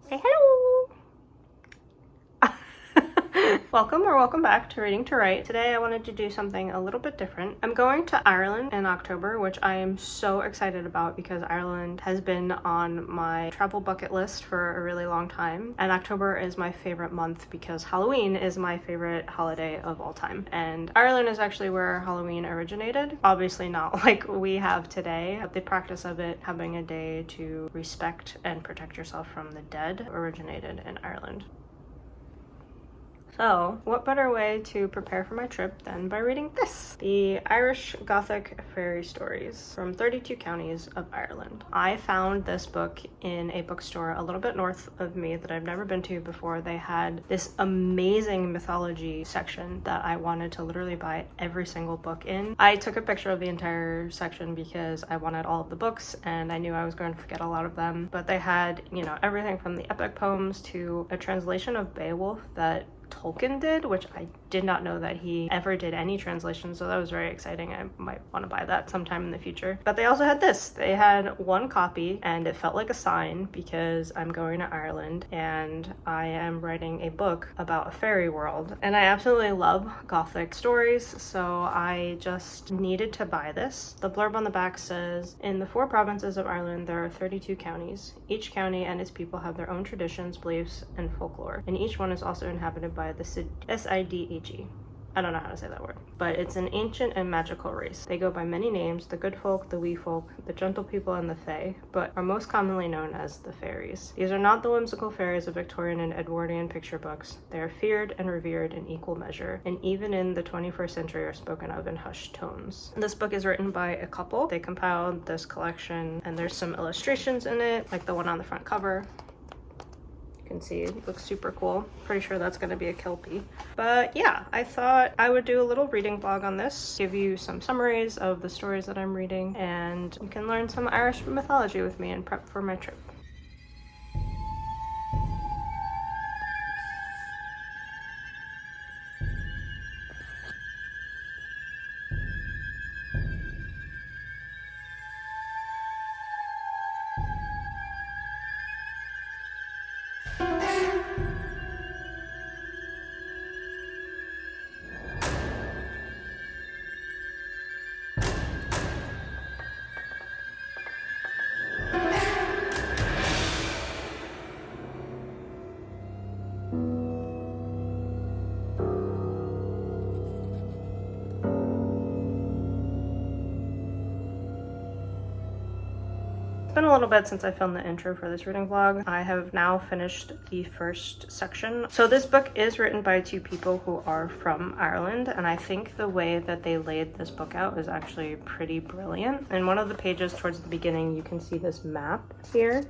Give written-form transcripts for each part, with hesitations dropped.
Say hello! Welcome back to Reading to Write. Today I wanted to do something a little bit different. I'm going to Ireland in October, which I am so excited about because Ireland has been on my travel bucket list for a really long time. And October is my favorite month because Halloween is my favorite holiday of all time. And Ireland is actually where Halloween originated. Obviously not like we have today. The practice of it, having a day to respect and protect yourself from the dead, originated in Ireland. So, what better way to prepare for my trip than by reading this? The Irish Gothic Fairy Stories from 32 Counties of Ireland. I found this book in a bookstore a little bit north of me that I've never been to before. They had this amazing mythology section that I wanted to literally buy every single book in. I took a picture of the entire section because I wanted all of the books and I knew I was going to forget a lot of them. But they had, everything from the epic poems to a translation of Beowulf that Tolkien did, which I did not know that he ever did any translation, so that was very exciting. I might want to buy that sometime in the future. But they also had this. They had one copy and it felt like a sign because I'm going to Ireland and I am writing a book about a fairy world. And I absolutely love Gothic stories, so I just needed to buy this. The blurb on the back says, "In the 4 provinces of Ireland there are 32 counties. Each county and its people have their own traditions, beliefs, and folklore, and each one is also inhabited by the Sidhe. I don't know how to say that word, but it's an ancient and magical race. They go by many names: the good folk, the wee folk, the gentle people, and the fae, but are most commonly known as the fairies. These are not the whimsical fairies of Victorian and Edwardian picture books. They are feared and revered in equal measure, and even in the 21st century are spoken of in hushed tones." This book is written by a couple. They compiled this collection, and there's some illustrations in it, like the one on the front cover. You can see it looks super cool. Pretty sure that's going to be a Kelpie. But yeah, I thought I would do a little reading vlog on this, give you some summaries of the stories that I'm reading, and you can learn some Irish mythology with me and prep for my trip. It's been a little bit since I filmed the intro for this reading vlog. I have now finished the first section. So this book is written by 2 people who are from Ireland, and I think the way that they laid this book out is actually pretty brilliant. In one of the pages towards the beginning, you can see this map here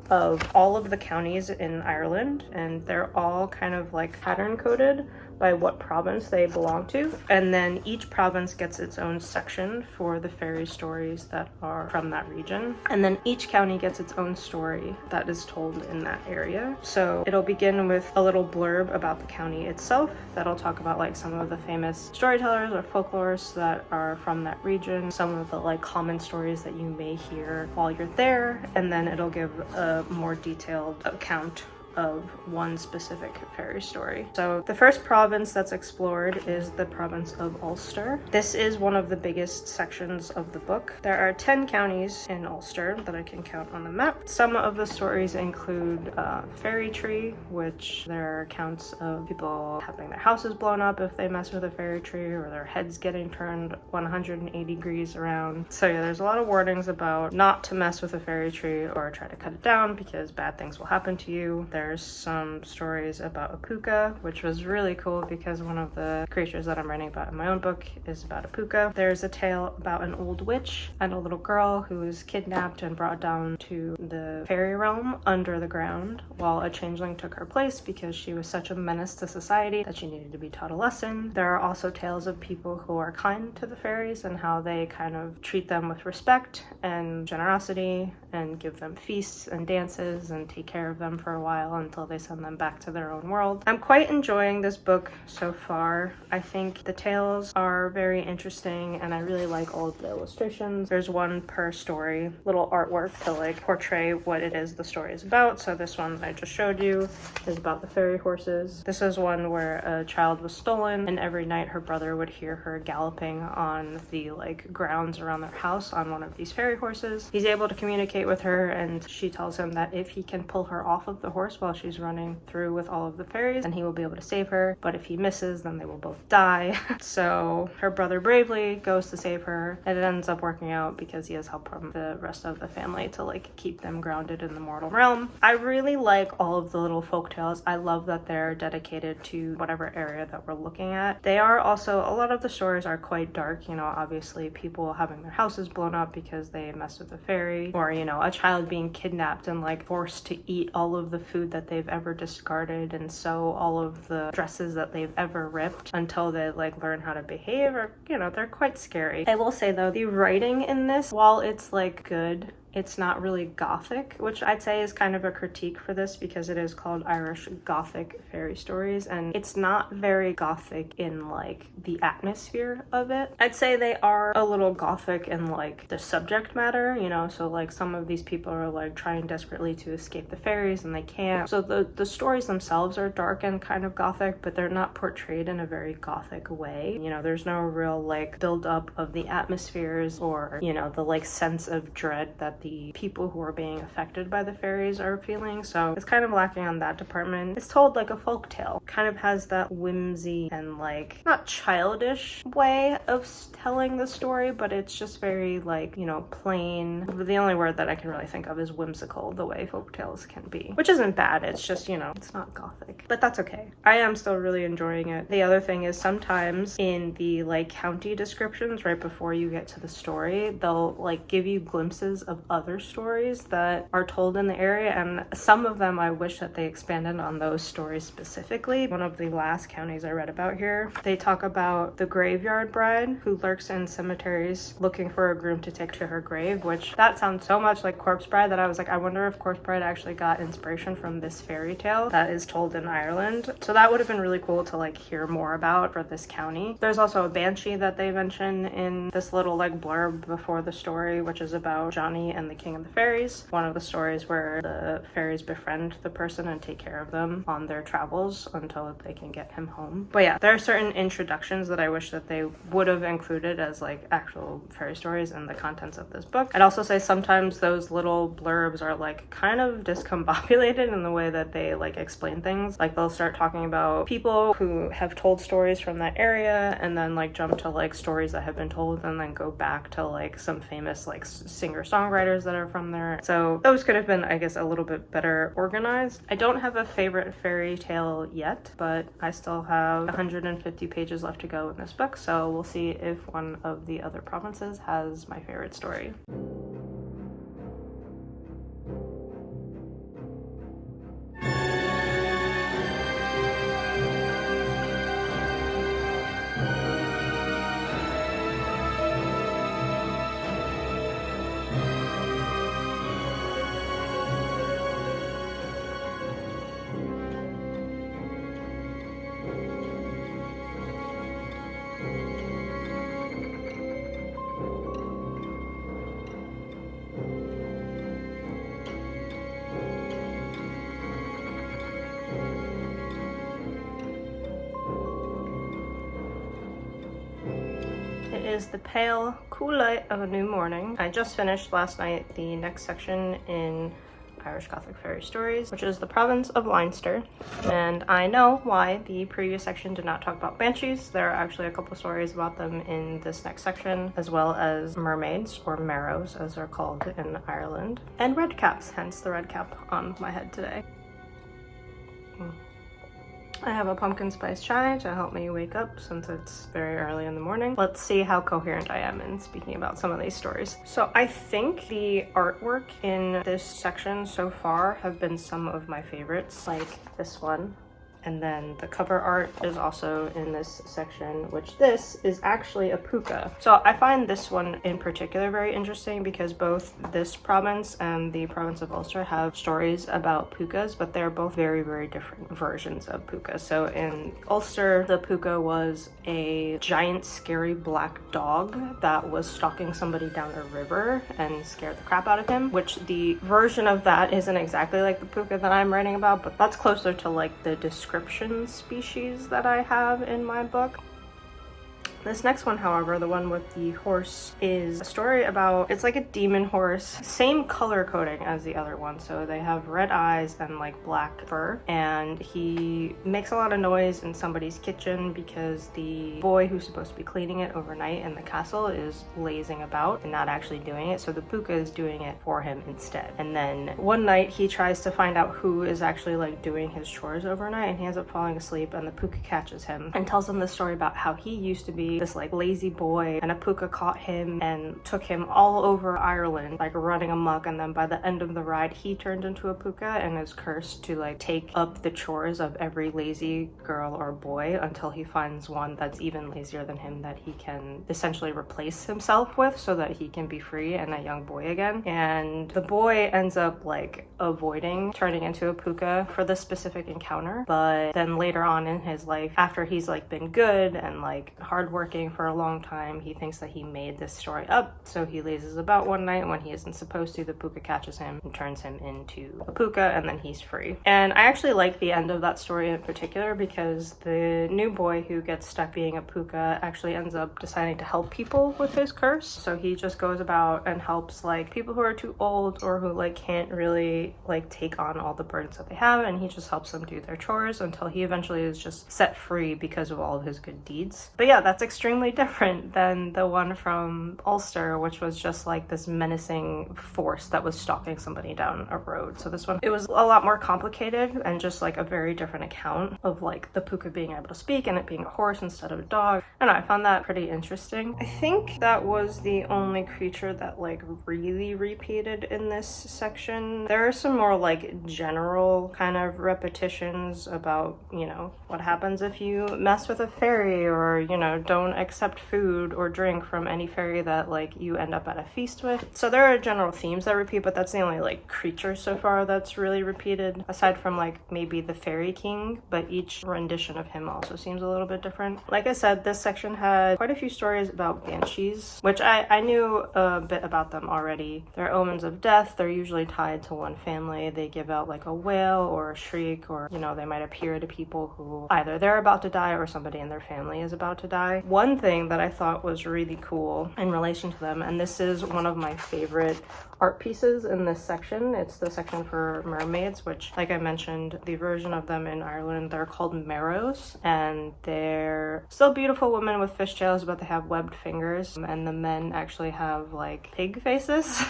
of all of the counties in Ireland, and they're all kind of like pattern coded by what province they belong to. And then each province gets its own section for the fairy stories that are from that region. And then each county gets its own story that is told in that area. So it'll begin with a little blurb about the county itself that'll talk about like some of the famous storytellers or folklorists that are from that region, some of the like common stories that you may hear while you're there, and then it'll give a more detailed account of one specific fairy story. So the first province that's explored is the Province of Ulster. This is one of the biggest sections of the book. There are 10 counties in Ulster that I can count on the map. Some of the stories include Fairy Tree, which there are accounts of people having their houses blown up if they mess with a fairy tree, or their heads getting turned 180 degrees around. So yeah, there's a lot of warnings about not to mess with a fairy tree or try to cut it down because bad things will happen to you. There's some stories about a puka, which was really cool because one of the creatures that I'm writing about in my own book is about a puka. There's a tale about an old witch and a little girl who was kidnapped and brought down to the fairy realm under the ground while a changeling took her place because she was such a menace to society that she needed to be taught a lesson. There are also tales of people who are kind to the fairies and how they kind of treat them with respect and generosity and give them feasts and dances and take care of them for a while. folktale until they send them back to their own world. I'm quite enjoying this book so far. I think the tales are very interesting and I really like all of the illustrations. There's one per story, little artwork to like portray what it is the story is about. So this one that I just showed you is about the fairy horses. This is one where a child was stolen and every night her brother would hear her galloping on the like grounds around their house on one of these fairy horses. He's able to communicate with her and she tells him that if he can pull her off of the horse while she's running through with all of the fairies, then he will be able to save her. But if he misses, then they will both die. So her brother bravely goes to save her and it ends up working out because he has help from the rest of the family to like keep them grounded in the mortal realm. I really like all of the little folk tales. I love that they're dedicated to whatever area that we're looking at. They are also, a lot of the stories are quite dark, you know, obviously people having their houses blown up because they messed with the fairy, or, you know, a child being kidnapped and like forced to eat all of the food that they've ever discarded and sew all of the dresses that they've ever ripped until they like learn how to behave, or, you know, they're quite scary. I will say though, the writing in this, while it's like good, it's not really gothic, which I'd say is kind of a critique for this because it is called Irish Gothic fairy stories and it's not very gothic in like the atmosphere of it. I'd say they are a little gothic in like the subject matter, you know, so like some of these people are like trying desperately to escape the fairies and they can't. So the stories themselves are dark and kind of gothic, but they're not portrayed in a very gothic way. You know, there's no real like build up of the atmospheres or, you know, the like sense of dread that the people who are being affected by the fairies are feeling. So it's kind of lacking on that department. It's told like a folk tale. Kind of has that whimsy and like not childish way of telling the story, but it's just very like, you know, plain. The only word that I can really think of is whimsical, the way folk tales can be, which isn't bad. It's just, you know, it's not gothic, but that's okay. I am still really enjoying it. The other thing is sometimes in the like county descriptions right before you get to the story, they'll like give you glimpses of other stories that are told in the area, and some of them I wish that they expanded on those stories specifically. One of the last counties I read about here, they talk about the graveyard bride who lurks in cemeteries looking for a groom to take to her grave, which that sounds so much like Corpse Bride that I was like, I wonder if Corpse Bride actually got inspiration from this fairy tale that is told in Ireland. So that would have been really cool to like hear more about for this county. There's also a banshee that they mention in this little like blurb before the story, which is about Johnny and the King of the Fairies. One of the stories where the fairies befriend the person and take care of them on their travels until they can get him home. But yeah, there are certain introductions that I wish that they would have included as like actual fairy stories in the contents of this book. I'd also say sometimes those little blurbs are like kind of discombobulated in the way that they like explain things. Like they'll start talking about people who have told stories from that area and then like jump to like stories that have been told and then go back to like some famous like singer-songwriters that are from there. So those could have been, I guess, a little bit better organized. I don't have a favorite fairy tale yet, but I still have 150 pages left to go in this book, so we'll see if one of the other provinces has my favorite story. It is the pale, cool light of a new morning. I just finished last night the next section in Irish Gothic Fairy Stories, which is the Province of Leinster, and I know why the previous section did not talk about banshees. There are actually a couple stories about them in this next section, as well as mermaids, or marrows as they're called in Ireland, and red caps, hence the red cap on my head today. I have a pumpkin spice chai to help me wake up since it's very early in the morning. Let's see how coherent I am in speaking about some of these stories. So I think the artwork in this section so far have been some of my favorites, like this one. And then the cover art is also in this section, which this is actually a puka. So I find this one in particular very interesting because both this province and the province of Ulster have stories about pukas, but they're both very, very different versions of puka. So in Ulster, the puka was a giant, scary black dog that was stalking somebody down a river and scared the crap out of him, which the version of that isn't exactly like the puka that I'm writing about, but that's closer to like the description species that I have in my book. This next one, however, the one with the horse, is a story about, it's like a demon horse, same color coding as the other one. So they have red eyes and like black fur, and he makes a lot of noise in somebody's kitchen because the boy who's supposed to be cleaning it overnight in the castle is lazing about and not actually doing it. So the puka is doing it for him instead. And then one night he tries to find out who is actually like doing his chores overnight, and he ends up falling asleep, and the puka catches him and tells him the story about how he used to be this like lazy boy, and a puka caught him and took him all over Ireland, like running amok, and then by the end of the ride he turned into a puka and is cursed to like take up the chores of every lazy girl or boy until he finds one that's even lazier than him that he can essentially replace himself with so that he can be free and a young boy again. And the boy ends up like avoiding turning into a puka for this specific encounter, but then later on in his life, after he's like been good and like hardworking for a long time, he thinks that he made this story up. So he lazes about one night when he isn't supposed to. The puka catches him and turns him into a puka, and then he's free. And I actually like the end of that story in particular because the new boy who gets stuck being a puka actually ends up deciding to help people with his curse. So he just goes about and helps like people who are too old or who like can't really like take on all the burdens that they have, and he just helps them do their chores until he eventually is just set free because of all of his good deeds. But yeah, that's extremely different than the one from Ulster, which was just like this menacing force that was stalking somebody down a road. So this one, it was a lot more complicated and just like a very different account of like the puka being able to speak and it being a horse instead of a dog. I don't know, I found that pretty interesting. I think that was the only creature that like really repeated in this section. There are some more like general kind of repetitions about, you know, what happens if you mess with a fairy, or, you know, don't accept food or drink from any fairy that like you end up at a feast with. So there are general themes that repeat, but that's the only like creature so far that's really repeated, aside from like maybe the fairy king, but each rendition of him also seems a little bit different. Like I said, this section had quite a few stories about banshees, which I knew a bit about them already. They're omens of death. They're usually tied to one family. They give out like a wail or a shriek, or, you know, they might appear to people who either they're about to die or somebody in their family is about to die. One thing that I thought was really cool in relation to them, and this is one of my favorite art pieces in this section, it's the section for mermaids, which, like I mentioned, the version of them in Ireland, they're called merrows, and they're still beautiful women with fishtails, but they have webbed fingers, and the men actually have like pig faces.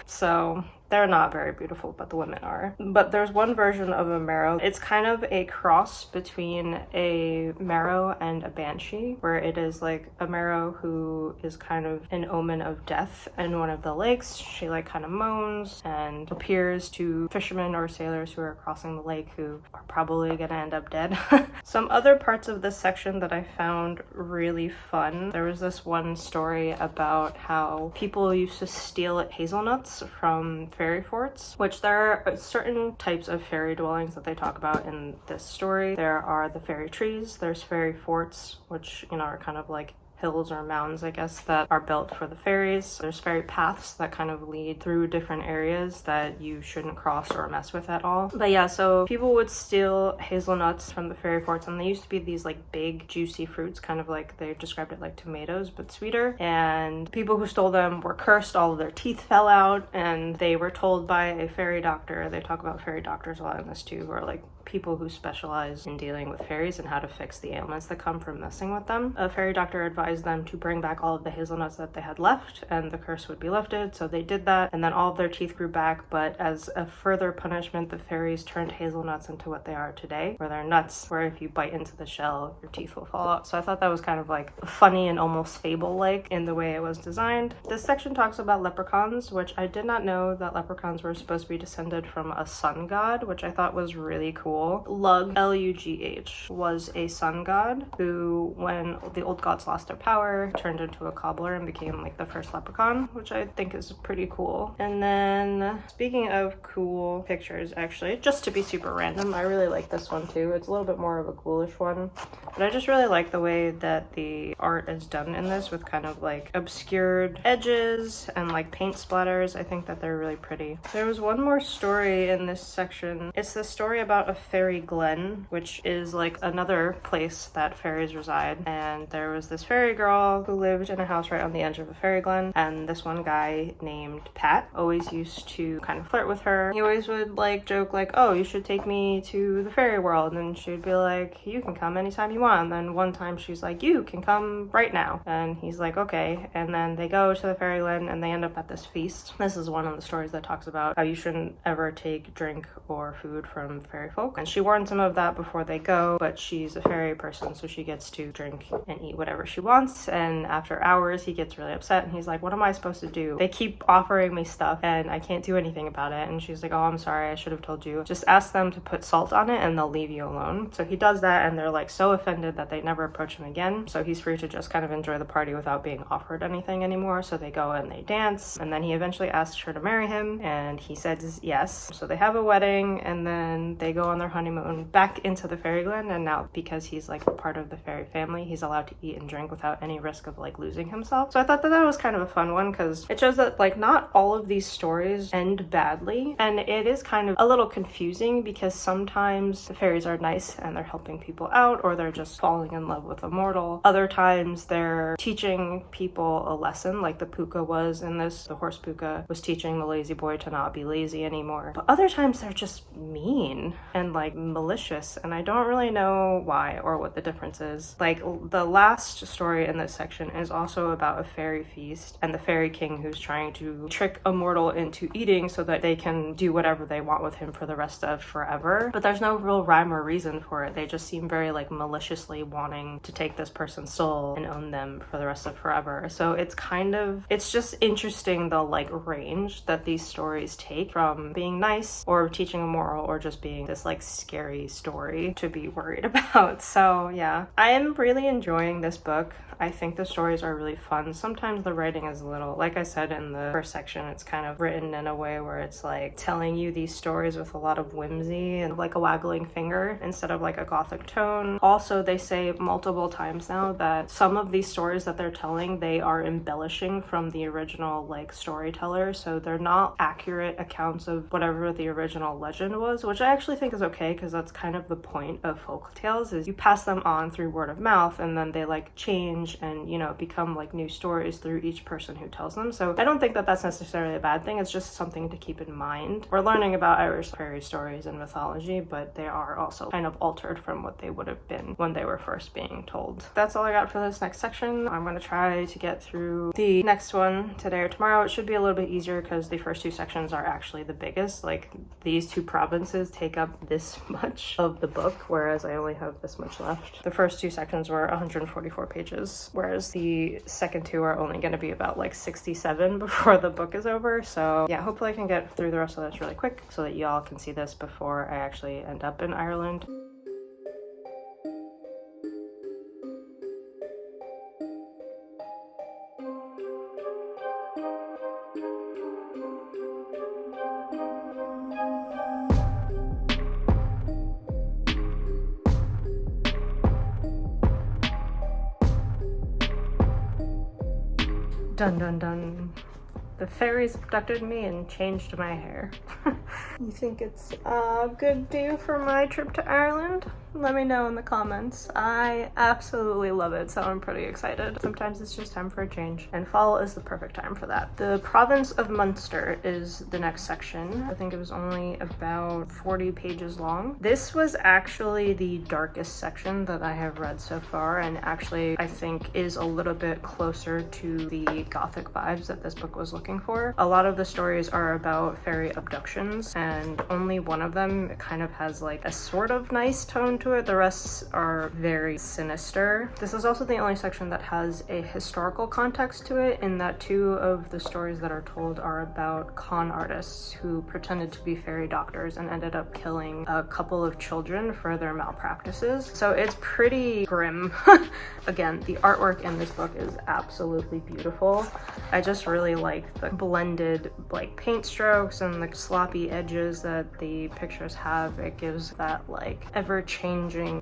So they're not very beautiful, but the women are. But there's one version of a merrow. It's kind of a cross between a merrow and a banshee, where it is like a merrow who is kind of an omen of death in one of the lakes. She like kind of moans and appears to fishermen or sailors who are crossing the lake, who are probably gonna end up dead. Some other parts of this section that I found really fun. There was this one story about how people used to steal hazelnuts from fairy forts, which there are certain types of fairy dwellings that they talk about in this story. There are the fairy trees, there's fairy forts, which, you know, are kind of like hills or mounds, I guess, that are built for the fairies. There's fairy paths that kind of lead through different areas that you shouldn't cross or mess with at all. But yeah, so people would steal hazelnuts from the fairy forts, and they used to be these like big juicy fruits, kind of like they described it like tomatoes but sweeter, and people who stole them were cursed. All of their teeth fell out, and they were told by a fairy doctor, they talk about fairy doctors a lot in this too, who are like people who specialize in dealing with fairies and how to fix the ailments that come from messing with them. A fairy doctor advised advised them to bring back all of the hazelnuts that they had left and the curse would be lifted. So they did that, and then all of their teeth grew back, but as a further punishment, the fairies turned hazelnuts into what they are today, where they're nuts, where if you bite into the shell, your teeth will fall out. So I thought that was kind of like funny and almost fable-like in the way it was designed. This section talks about leprechauns, which I did not know that leprechauns were supposed to be descended from a sun god, which I thought was really cool. Lugh, L-U-G-H, was a sun god who, when the old gods lost their power, turned into a cobbler and became like the first leprechaun, which I think is pretty cool. And then speaking of cool pictures, actually, just to be super random, I really like this one too. It's a little bit more of a ghoulish one, but I just really like the way that the art is done in this with kind of like obscured edges and like paint splatters. I think that they're really pretty. There was one more story in this section. It's the story about a fairy glen, which is like another place that fairies reside. And there was this fairy girl who lived in a house right on the edge of a fairy glen, and this one guy named Pat always used to kind of flirt with her. He always would like joke like, oh, you should take me to the fairy world, and she'd be like, you can come anytime you want. And then one time she's like, you can come right now, and he's like, okay. And then they go to the fairyland and they end up at this feast. This is one of the stories that talks about how you shouldn't ever take drink or food from fairy folk, and she warns him of that before they go, but she's a fairy person, so she gets to drink and eat whatever she wants. And after hours he gets really upset and he's like, what am I supposed to do? They keep offering me stuff and I can't do anything about it. And she's like, oh, I'm sorry, I should have told you. Just ask them to put salt on it and they'll leave you alone. So he does that, and they're like so offended that they never approach him again. So he's free to just kind of enjoy the party without being offered anything anymore. So they go and they dance, and then he eventually asks her to marry him, and he says yes. So they have a wedding, and then they go on their honeymoon back into the fairyland. And now, because he's like part of the fairy family, he's allowed to eat and drink without any risk of like losing himself. So I thought that that was kind of a fun one, because it shows that like not all of these stories end badly, and it is kind of a little confusing because sometimes the fairies are nice and they're helping people out, or they're just falling in love with a mortal. Other times they're teaching people a lesson, like the puka was in this. The horse puka was teaching the lazy boy to not be lazy anymore. But other times they're just mean and like malicious, and I don't really know why or what the difference is. Like the last story in this section is also about a fairy feast and the fairy king who's trying to trick a mortal into eating so that they can do whatever they want with him for the rest of forever. But there's no real rhyme or reason for it. They just seem very like maliciously wanting to take this person's soul and own them for the rest of forever. So it's just interesting the like range that these stories take, from being nice or teaching a moral or just being this like scary story to be worried about. So yeah, I am really enjoying this book. I think the stories are really fun. Sometimes the writing is a little, like I said in the first section, it's kind of written in a way where it's like telling you these stories with a lot of whimsy and like a waggling finger instead of like a gothic tone. Also, they say multiple times now that some of these stories that they're telling, they are embellishing from the original like storyteller, so they're not accurate accounts of whatever the original legend was, which I actually think is okay, because that's kind of the point of folk tales, is you pass them on through word of mouth and then they like change and, you know, become like new stories through each person who tells them. So I don't think that that's necessarily a bad thing. It's just something to keep in mind. We're learning about Irish fairy stories and mythology, but they are also kind of altered from what they would have been when they were first being told. That's all I got for this next section. I'm going to try to get through the next one today or tomorrow. It should be a little bit easier because the first two sections are actually the biggest. Like these two provinces take up this much of the book, whereas I only have this much left. The first two sections were 144 pages, whereas the second two are only going to be about like 67 before the book is over. So yeah, hopefully I can get through the rest of this really quick so that y'all can see this before I actually end up in Ireland. Dun dun dun. The fairies abducted me and changed my hair. You think it's a good do for my trip to Ireland? Let me know in the comments. I absolutely love it, so I'm pretty excited. Sometimes it's just time for a change, and fall is the perfect time for that. The Province of Munster is the next section. I think it was only about 40 pages long. This was actually the darkest section that I have read so far, and actually I think is a little bit closer to the gothic vibes that this book was looking for. A lot of the stories are about fairy abductions, and only one of them kind of has like a sort of nice tone to it. The rest are very sinister. This is also the only section that has a historical context to it, in that 2 of the stories that are told are about con artists who pretended to be fairy doctors and ended up killing a couple of children for their malpractices. So it's pretty grim. Again, the artwork in this book is absolutely beautiful. I just really like the blended like paint strokes and the sloppy edges that the pictures have. It gives that like ever-changing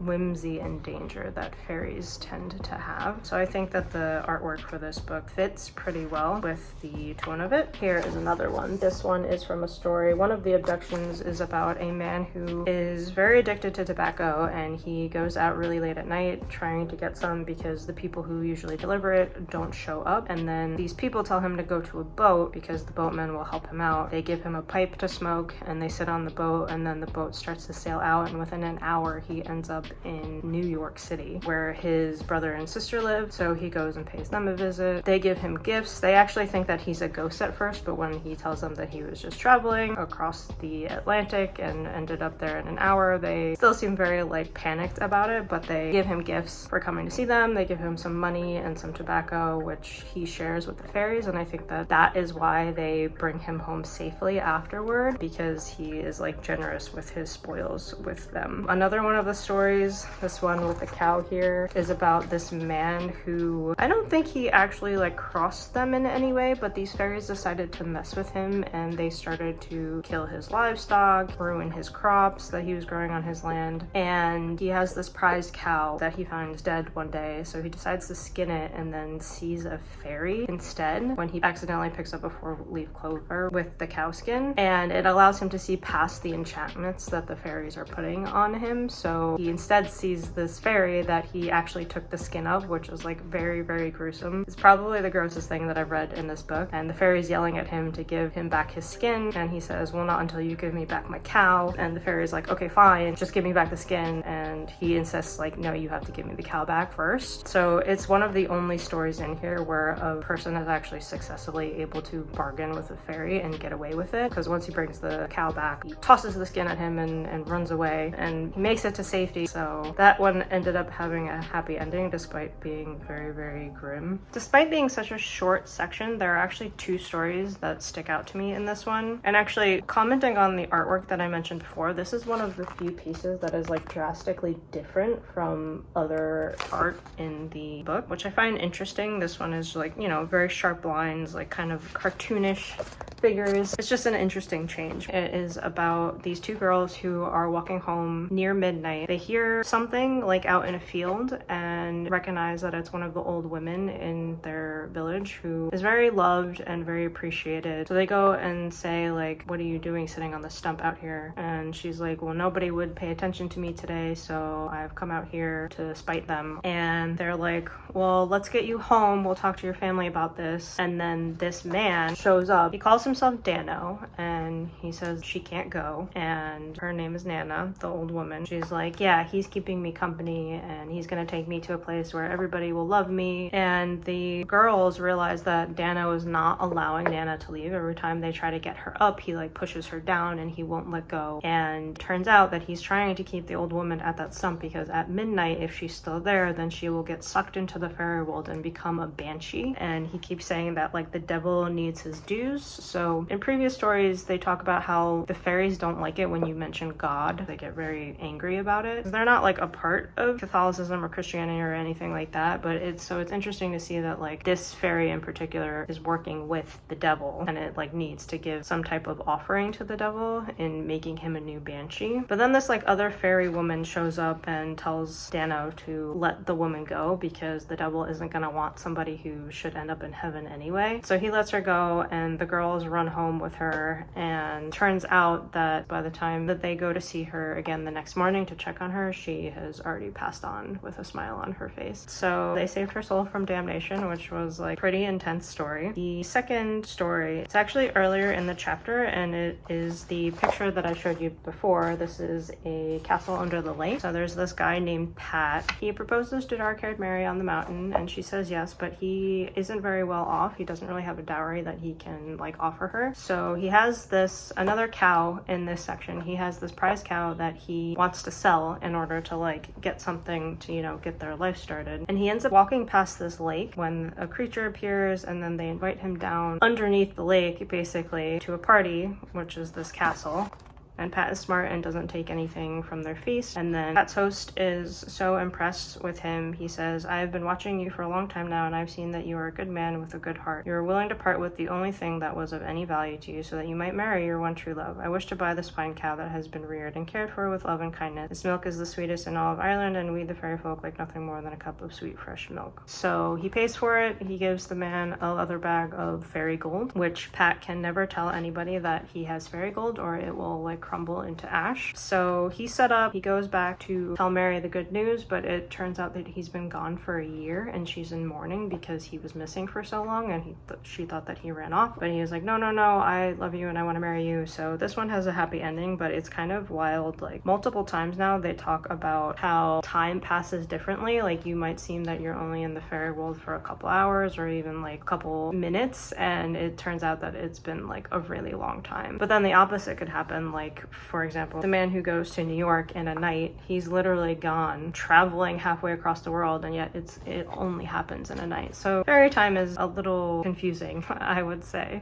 whimsy and danger that fairies tend to have. So I think that the artwork for this book fits pretty well with the tone of it. Here is another one. This one is from a story. One of the abductions is about a man who is very addicted to tobacco, and he goes out really late at night trying to get some because the people who usually deliver it don't show up. And then these people tell him to go to a boat because the boatmen will help him out. They give him a pipe to smoke, and they sit on the boat, and then the boat starts to sail out, and within an hour he ends up in New York City where his brother and sister live. So he goes and pays them a visit. They give him gifts. They actually think that he's a ghost at first, but when he tells them that he was just traveling across the Atlantic and ended up there in an hour, they still seem very like panicked about it, but they give him gifts for coming to see them. They give him some money and some tobacco, which he shares with the fairies, and I think that that is why they bring him home safely afterward, because he is like generous with his spoils with them. Another one of the stories, this one with the cow here, is about this man who, I don't think he actually like crossed them in any way, but these fairies decided to mess with him, and they started to kill his livestock, ruin his crops that he was growing on his land, and he has this prized cow that he finds dead one day, so he decides to skin it and then sees a fairy instead when he accidentally picks up a 4-leaf clover with the cow skin, and it allows him to see past the enchantments that the fairies are putting on him. So he instead sees this fairy that he actually took the skin of, which is like very, very gruesome. It's probably the grossest thing that I've read in this book, and the fairy's yelling at him to give him back his skin, and he says, well, not until you give me back my cow. And the fairy's like, okay, fine, just give me back the skin, and he insists like, no, you have to give me the cow back first. So it's one of the only stories in here where a person is actually successfully able to bargain with a fairy and get away with it, because once he brings the cow back, he tosses the skin at him and runs away, and he makes it to safety. So that one ended up having a happy ending despite being very, very grim. Despite being such a short section, there are actually 2 stories that stick out to me in this one. And actually, commenting on the artwork that I mentioned before, this is one of the few pieces that is like drastically different from other art in the book, which I find interesting. This one is like, you know, very sharp lines, like kind of cartoonish figures. It's just an interesting change. It is about these 2 girls who are walking home near midnight. They hear something like out in a field and recognize that it's one of the old women in their village who is very loved and very appreciated. So they go and say like, what are you doing sitting on the stump out here? And she's like, well, nobody would pay attention to me today, so I've come out here to spite them. And they're like, well, let's get you home. We'll talk to your family about this. And then this man shows up. He calls himself Dano, and he says she can't go. And her name is Nana, the old woman. She's like, yeah, he's keeping me company, and he's gonna take me to a place where everybody will love me. And the girls realize that Dano is not allowing Nana to leave. Every time they try to get her up, he like pushes her down and he won't let go. And it turns out that he's trying to keep the old woman at that stump because at midnight, if she's still there, then she will get sucked into the fairy world and become a banshee. And he keeps saying that like the devil needs his dues, so So in previous stories, they talk about how the fairies don't like it when you mention God. They get very angry about it. They're not like a part of Catholicism or Christianity or anything like that, but it's interesting to see that like this fairy in particular is working with the devil, and it like needs to give some type of offering to the devil in making him a new banshee. But then this like other fairy woman shows up and tells Dano to let the woman go because the devil isn't gonna want somebody who should end up in heaven anyway. So he lets her go, and the girls run home with her, and turns out that by the time that they go to see her again the next morning to check on her, she has already passed on with a smile on her face. So they saved her soul from damnation, which was like pretty intense story. The second story, it's actually earlier in the chapter, and it is the picture that I showed you before. This is a castle under the lake. So there's this guy named Pat. He proposes to dark-haired Mary on the mountain, and she says yes, but he isn't very well off. He doesn't really have a dowry that he can like offer her. So he has this another cow in this section. He has this prize cow that he wants to sell in order to like get something to, you know, get their life started. And he ends up walking past this lake when a creature appears, and then they invite him down underneath the lake basically to a party, which is this castle. And Pat is smart and doesn't take anything from their feast. And then Pat's host is so impressed with him. He says, I have been watching you for a long time now, and I've seen that you are a good man with a good heart. You are willing to part with the only thing that was of any value to you so that you might marry your one true love. I wish to buy this fine cow that has been reared and cared for with love and kindness. Its milk is the sweetest in all of Ireland, and we the fairy folk like nothing more than a cup of sweet fresh milk. So he pays for it. He gives the man a leather bag of fairy gold, which Pat can never tell anybody that he has fairy gold, or it will like crumble into ash. So he's set up. He goes back to tell Mary the good news, but it turns out that he's been gone for a year, and she's in mourning because he was missing for so long, and she thought that he ran off. But he was like, no, I love you and I want to marry you. So this one has a happy ending, but it's kind of wild. Like multiple times now they talk about how time passes differently. Like you might seem that you're only in the fairy world for a couple hours or even like a couple minutes, and it turns out that it's been like a really long time. But then the opposite could happen. Like for example, the man who goes to New York in a night, he's literally gone traveling halfway across the world, and yet it only happens in a night. So fairy time is a little confusing, I would say.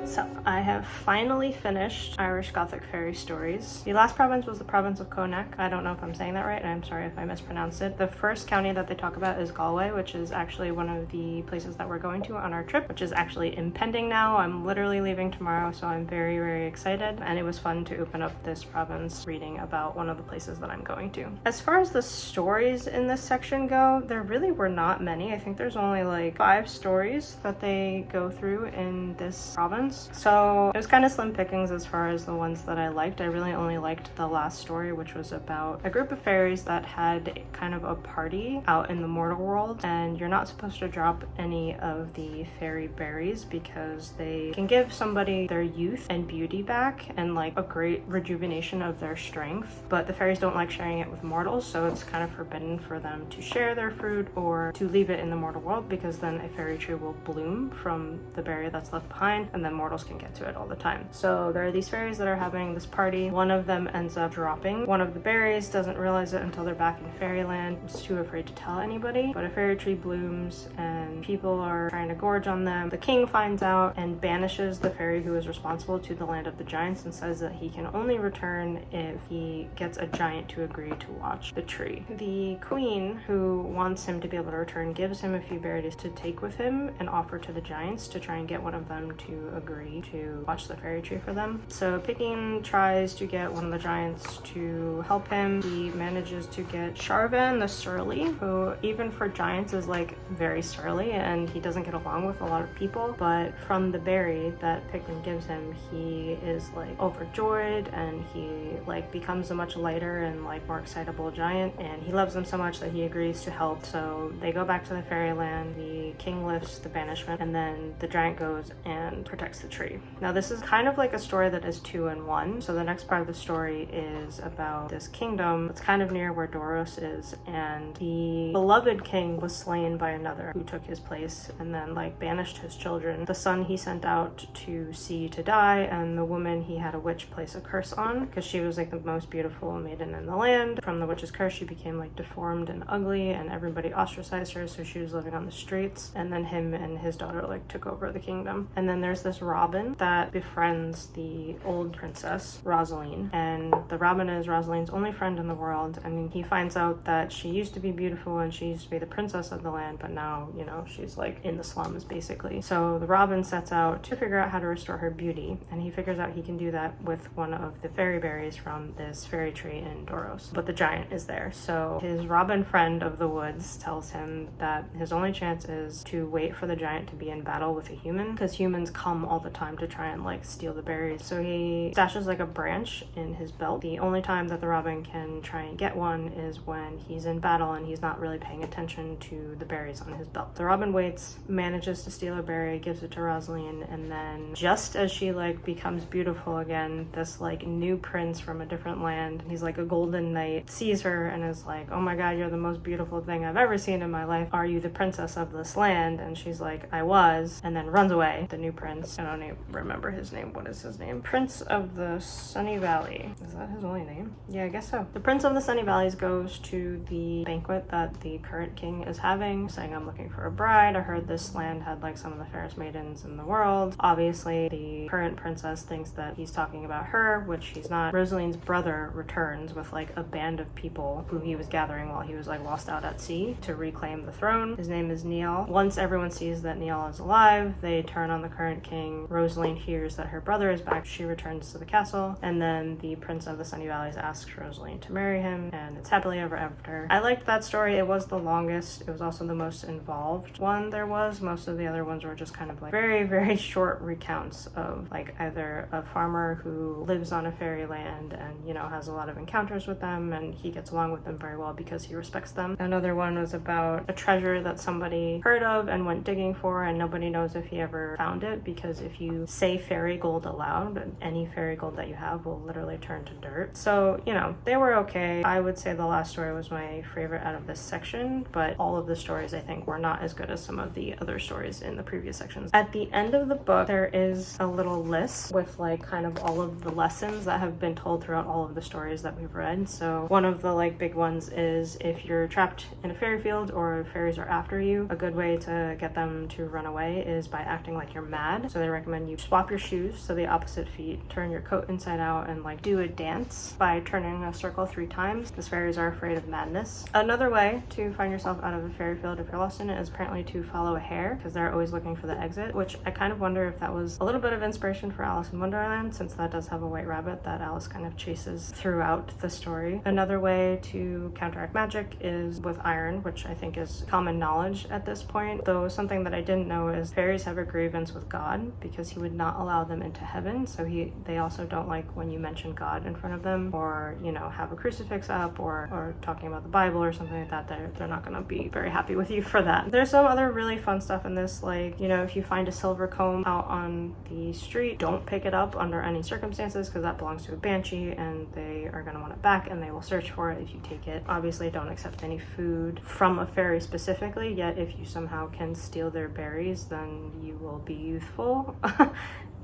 So I have finally finished Irish Gothic fairy stories. The last province was the Province of Connacht. I don't know if I'm saying that right, and I'm sorry if I mispronounced it. The first county that they talk about is Galway, which is actually one of the places that we're going to on our trip, which is actually impending now. I'm literally leaving tomorrow, so I'm very, very excited, and it was fun to open up this province reading about one of the places that I'm going to. As far as the stories in this section go, there really were not many. I think there's only like 5 stories that they go through in this province. So it was kind of slim pickings as far as the ones that I liked. I really only liked the last story, which was about a group of fairies that had kind of a party out in the mortal world, and you're not supposed to drop any of the fairy berries because they can give somebody their youth and beauty back and like a great rejuvenation of their strength, but the fairies don't like sharing it with mortals, so it's kind of forbidden for them to share their fruit or to leave it in the mortal world, because then a fairy tree will bloom from the berry that's left behind, and then mortals can get to it all the time. So there are these fairies that are having this party. One of them ends up dropping one of the berries, doesn't realize it until they're back in fairyland. Is too afraid to tell anybody, but a fairy tree blooms and people are trying to gorge on them. The king finds out and banishes the fairy who is responsible to the land of the giants, and says that he can only return if he gets a giant to agree to watch the tree. The queen, who wants him to be able to return, gives him a few berries to take with him and offer to the giants to try and get one of them to agree to watch the fairy tree for them. So Picking tries to get one of the giants to help him. He manages to get Sharvan the Surly, who even for giants is like very surly, and he doesn't get along with a lot of people, but from the berry that Pickman gives him, he is like overjoyed, and he like becomes a much lighter and like more excitable giant, and he loves them so much that he agrees to help. So they go back to the fairyland, the king lifts the banishment, and then the giant goes and protects the the tree. Now this is kind of like a story that is 2 in 1. So the next part of the story is about this kingdom that's kind of near where Doros is, and the beloved king was slain by another who took his place and then like banished his children. The son he sent out to sea to die, and the woman he had a witch place a curse on because she was like the most beautiful maiden in the land. From the witch's curse she became like deformed and ugly, and everybody ostracized her, so she was living on the streets. And then him and his daughter like took over the kingdom. And then there's this robin that befriends the old princess Rosaline, and the robin is Rosaline's only friend in the world. And he finds out that she used to be beautiful and she used to be the princess of the land, but now, you know, she's like in the slums basically. So the robin sets out to figure out how to restore her beauty, and he figures out he can do that with one of the fairy berries from this fairy tree in Doros. But the giant is there, so his robin friend of the woods tells him that his only chance is to wait for the giant to be in battle with a human, because humans come all the time to try and like steal the berries. So he stashes like a branch in his belt. The only time that the robin can try and get one is when he's in battle and he's not really paying attention to the berries on his belt. The robin waits, manages to steal a berry, gives it to Rosaline, and then just as she like becomes beautiful again, this like new prince from a different land, he's like a golden knight, sees her and is like, oh my god, you're the most beautiful thing I've ever seen in my life. Are you the princess of this land? And she's like, I was, and then runs away. The new prince, I don't even remember his name. What is his name? Prince of the Sunny Valley. Is that his only name? Yeah, I guess so. The Prince of the Sunny Valleys goes to the banquet that the current king is having, saying, I'm looking for a bride. I heard this land had like some of the fairest maidens in the world. Obviously, the current princess thinks that he's talking about her, which he's not. Rosaline's brother returns with like a band of people who he was gathering while he was like lost out at sea to reclaim the throne. His name is Niall. Once everyone sees that Niall is alive, they turn on the current king. Rosaline hears that her brother is back. She returns to the castle, and then the Prince of the Sunny Valleys asks Rosaline to marry him, and it's happily ever after. I liked that story. It was the longest. It was also the most involved one there was. Most of the other ones were just kind of like very, very short recounts of like either a farmer who lives on a fairy land and, you know, has a lot of encounters with them, and he gets along with them very well because he respects them. Another one was about a treasure that somebody heard of and went digging for, and nobody knows if he ever found it, because if you say fairy gold aloud, any fairy gold that you have will literally turn to dirt. So, you know, they were okay. I would say the last story was my favorite out of this section, but all of the stories I think were not as good as some of the other stories in the previous sections. At the end of the book, there is a little list with like kind of all of the lessons that have been told throughout all of the stories that we've read. So one of the like big ones is if you're trapped in a fairy field or fairies are after you, a good way to get them to run away is by acting like you're mad. So they recommend you swap your shoes to the opposite feet, turn your coat inside out, and like do a dance by turning a circle 3 times, because fairies are afraid of madness. Another way to find yourself out of a fairy field if you're lost in it is apparently to follow a hare, because they're always looking for the exit, which I kind of wonder if that was a little bit of inspiration for Alice in Wonderland, since that does have a white rabbit that Alice kind of chases throughout the story. Another way to counteract magic is with iron, which I think is common knowledge at this point, though something that I didn't know is fairies have a grievance with God because he would not allow them into heaven. So they also don't like when you mention God in front of them, or, you know, have a crucifix up, or talking about the Bible or something like that. They're not gonna be very happy with you for that. There's some other really fun stuff in this, like, you know, if you find a silver comb out on the street, don't pick it up under any circumstances, because that belongs to a banshee and they are gonna want it back and they will search for it if you take it. Obviously don't accept any food from a fairy specifically, yet if you somehow can steal their berries, then you will be youthful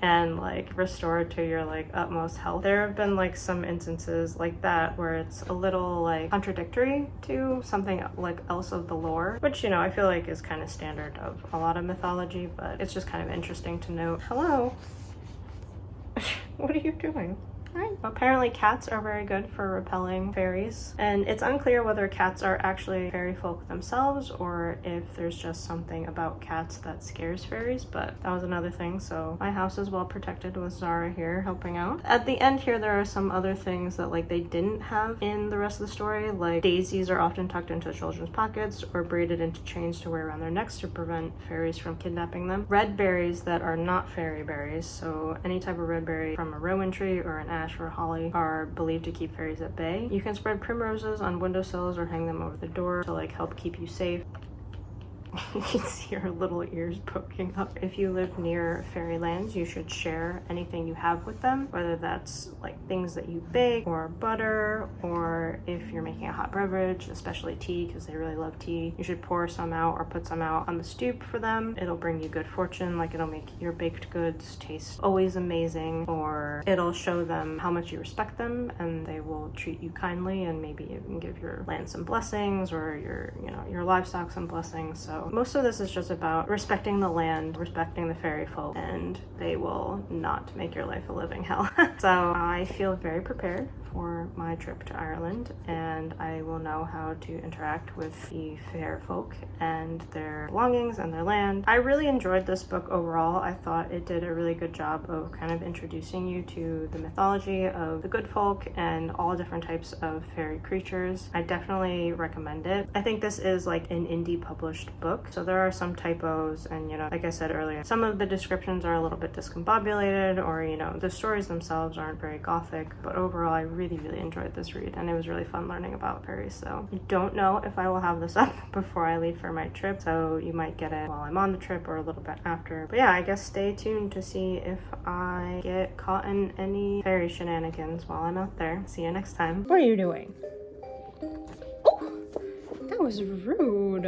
and like restored to your like utmost health. There have been like some instances like that where it's a little like contradictory to something like else of the lore, which, you know, I feel like is kind of standard of a lot of mythology, but it's just kind of interesting to note. Hello. What are you doing? Right. Apparently cats are very good for repelling fairies, and it's unclear whether cats are actually fairy folk themselves or if there's just something about cats that scares fairies, but that was another thing. So my house is well protected with Zara here helping out. At the end here, there are some other things that like they didn't have in the rest of the story, like daisies are often tucked into children's pockets or braided into chains to wear around their necks to prevent fairies from kidnapping them. Red berries that are not fairy berries, so any type of red berry from a rowan tree or an ash or holly, are believed to keep fairies at bay. You can spread primroses on windowsills or hang them over the door to like help keep you safe. You can see her little ears poking up. If you live near fairylands, you should share anything you have with them, whether that's like things that you bake or butter, or if you're making a hot beverage, especially tea, because they really love tea, you should pour some out or put some out on the stoop for them. It'll bring you good fortune, like it'll make your baked goods taste always amazing, or it'll show them how much you respect them and they will treat you kindly, and maybe even give your land some blessings, or your livestock some blessings. So most of this is just about respecting the land, respecting the fairy folk, and they will not make your life a living hell. So I feel very prepared for my trip to Ireland, and I will know how to interact with the fair folk and their belongings and their land. I really enjoyed this book overall. I thought it did a really good job of kind of introducing you to the mythology of the good folk and all different types of fairy creatures. I definitely recommend it. I think this is like an indie published book, so there are some typos, and like I said earlier, some of the descriptions are a little bit discombobulated, or the stories themselves aren't very gothic, but overall I really enjoyed this read, and it was really fun learning about fairies. So I don't know if I will have this up before I leave for my trip, so you might get it while I'm on the trip or a little bit after. But yeah, I guess stay tuned to see if I get caught in any fairy shenanigans while I'm out there. See you next time. What are you doing? Oh, that was rude.